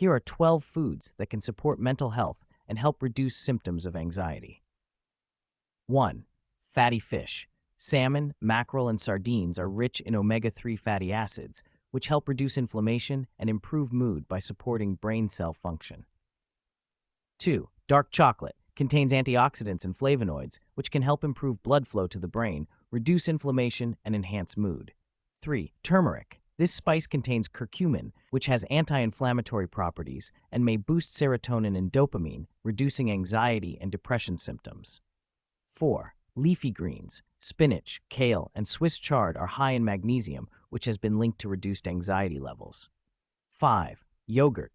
Here are 12 foods that can support mental health and help reduce symptoms of anxiety. 1. Fatty fish. Salmon, mackerel, and sardines are rich in omega-3 fatty acids, which help reduce inflammation and improve mood by supporting brain cell function. 2. Dark chocolate contains antioxidants and flavonoids, which can help improve blood flow to the brain, reduce inflammation, and enhance mood. 3. Turmeric. This spice contains curcumin, which has anti-inflammatory properties and may boost serotonin and dopamine, reducing anxiety and depression symptoms. 4. Leafy greens. Spinach, kale, and Swiss chard are high in magnesium, which has been linked to reduced anxiety levels. 5. Yogurt.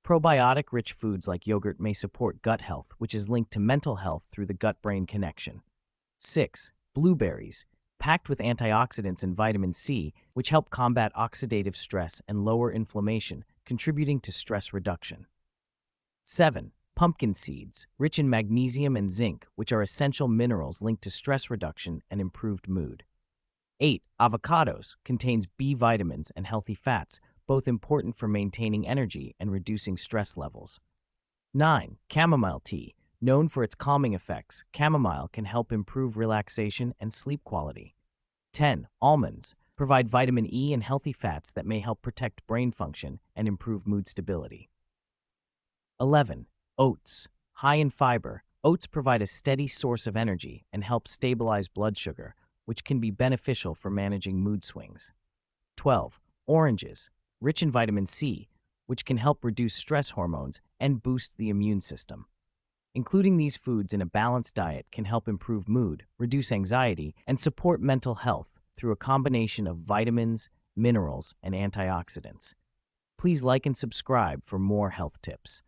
Probiotic-rich foods like yogurt may support gut health, which is linked to mental health through the gut-brain connection. 6. Blueberries. Packed with antioxidants and vitamin C, which help combat oxidative stress and lower inflammation, contributing to stress reduction. 7. Pumpkin seeds, rich in magnesium and zinc, which are essential minerals linked to stress reduction and improved mood. 8. Avocados contains B vitamins and healthy fats, both important for maintaining energy and reducing stress levels. 9. Chamomile tea. Known for its calming effects, chamomile can help improve relaxation and sleep quality. 10. Almonds provide vitamin E and healthy fats that may help protect brain function and improve mood stability. 11. Oats. High in fiber, oats provide a steady source of energy and help stabilize blood sugar, which can be beneficial for managing mood swings. 12. Oranges. Rich in vitamin C, which can help reduce stress hormones and boost the immune system. Including these foods in a balanced diet can help improve mood, reduce anxiety, and support mental health through a combination of vitamins, minerals, and antioxidants. Please like and subscribe for more health tips.